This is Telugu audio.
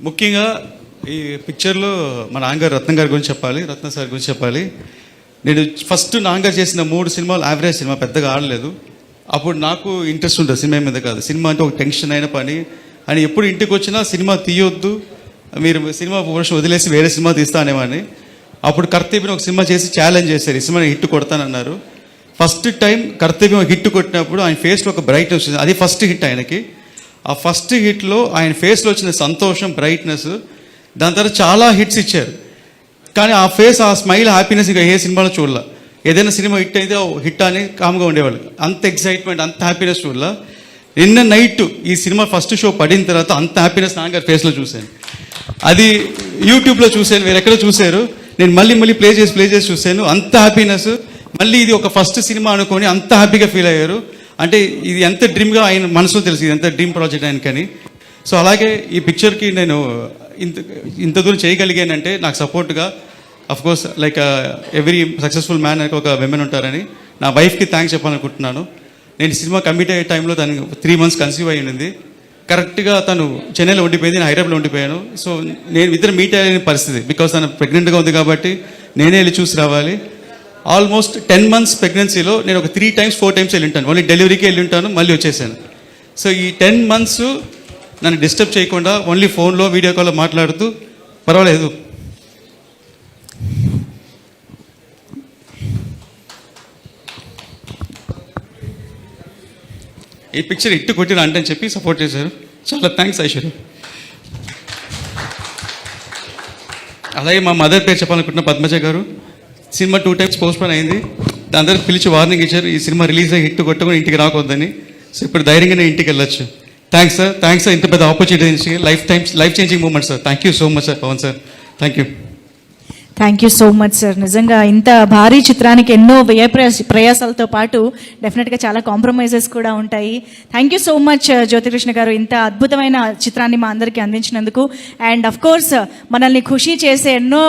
ముఖ్యంగా ఈ పిక్చర్లో మా నాన్నగారు రత్నం గారి గురించి చెప్పాలి, రత్న సార్ గురించి చెప్పాలి. నేను ఫస్ట్ నాన్నగారు చేసిన 3 సినిమాలు యావరేజ్ సినిమా, పెద్దగా ఆడలేదు. అప్పుడు నాకు ఇంట్రెస్ట్ ఉంటుంది సినిమా మీద కాదు, సినిమా అంటే ఒక టెన్షన్ అయిన పని అని. ఎప్పుడు ఇంటికి వచ్చినా సినిమా తీయొద్దు, మీరు సినిమా పోర్షన్ వదిలేసి వేరే సినిమా తీస్తా అనేవాడిని. అప్పుడు కర్తవ్యం ఒక సినిమా చేసి ఛాలెంజ్ చేశారు, ఈ సినిమా హిట్ కొడతానన్నారు. ఫస్ట్ టైం కర్తవ్యం హిట్ కొట్టినప్పుడు ఆయన ఫేస్లో ఒక బ్రైట్నెస్ వచ్చింది, అది ఫస్ట్ హిట్ ఆయనకి. ఆ ఫస్ట్ హిట్లో ఆయన ఫేస్లో వచ్చిన సంతోషం, బ్రైట్నెస్, దాని తర్వాత చాలా హిట్స్ ఇచ్చారు. కానీ ఆ ఫేస్, ఆ స్మైల్, హ్యాపీనెస్ ఇంకా ఏ సినిమాలో చూడాల. ఏదైనా సినిమా హిట్ అయితే హిట్ అని కామ్గా ఉండేవాళ్ళు, అంత ఎక్సైట్మెంట్, అంత హ్యాపీనెస్ చూడాల. నిన్న నైట్ ఈ సినిమా ఫస్ట్ షో పడిన తర్వాత అంత హ్యాపీనెస్ నాన్నగారి ఫేస్లో చూశాను. అది యూట్యూబ్లో చూశాను, వేరే ఎక్కడ చూశారు. నేను మళ్ళీ ప్లే చేసి చూశాను, అంత హ్యాపీనెస్. మళ్ళీ ఇది ఒక ఫస్ట్ సినిమా అనుకొని అంత హ్యాపీగా ఫీల్ అయ్యారు. అంటే ఇది ఎంత డ్రీమ్గా ఆయన మనసులో తెలుసు, ఇది ఎంత డ్రీమ్ ప్రాజెక్ట్ ఆయనకని. సో అలాగే ఈ పిక్చర్కి నేను ఇంత దూరం చేయగలిగానంటే నాకు సపోర్ట్గా course like every successful man అని ఒక విమెన్ ఉంటారని నా వైఫ్కి థ్యాంక్స్ చెప్పాలనుకుంటున్నాను. నేను సినిమా కమిట్ అయ్యే టైంలో తనకి 3 months కన్సీవ్ అయ్యి ఉంది. కరెక్ట్గా తను చెన్నైలో ఉండిపోయింది, నేను హైదరాబాద్లో ఉండిపోయాను. సో నేను ఇద్దరు మీట్ అయ్యే పరిస్థితి, బికాస్ తను ప్రెగ్నెంట్గా ఉంది కాబట్టి నేనే వెళ్ళి చూసి రావాలి. ఆల్మోస్ట్ 10 months ప్రెగ్నెన్సీలో నేను ఒక 3 times 4 times వెళ్ళి ఉంటాను. ఓన్లీ డెలివరీకి వెళ్ళి ఉంటాను, మళ్ళీ వచ్చేసాను. సో ఈ 10 months నన్ను డిస్టర్బ్ చేయకుండా ఓన్లీ ఫోన్లో, వీడియో కాల్లో మాట్లాడుతూ పర్వాలేదు. ఈ పిక్చర్ ఇట్టు కొట్టిన అంటే అని చెప్పి సపోర్ట్ చేశారు, చాలా థ్యాంక్స్ ఐశ్వర్య. అలాగే మా మదర్ పేరు చెప్పాలనుకుంటున్న పద్మజ గారు. సినిమా 2 times పోస్ట్పోన్ అయింది, దాని తర్వాత పిలిచి వార్నింగ్ ఇచ్చారు, ఈ సినిమా రిలీజ్ అయ్యి హిట్ కొట్టుకుని ఇంటికి రాకొద్దని. సో ఇప్పుడు ధైర్యంగా నేను ఇంటికి వెళ్ళొచ్చు. థ్యాంక్స్ సార్, ఇంత పెద్ద opportunity, life changing moment sir. Thank you so much sir, Pawan sir, thank you. Thank you so much sir. నిజంగా ఇంత భారీ చిత్రానికి ఎన్నో ప్రయాసాలతో పాటు డెఫినెట్గా చాలా కాంప్రమైజెస్ కూడా ఉంటాయి. Thank you so much Jyothi Krishna గారు, ఇంత అద్భుతమైన చిత్రాన్ని మా అందరికీ అందించినందుకు. అండ్ అఫ్ కోర్స్ మనల్ని ఖుషి చేసే ఎన్నో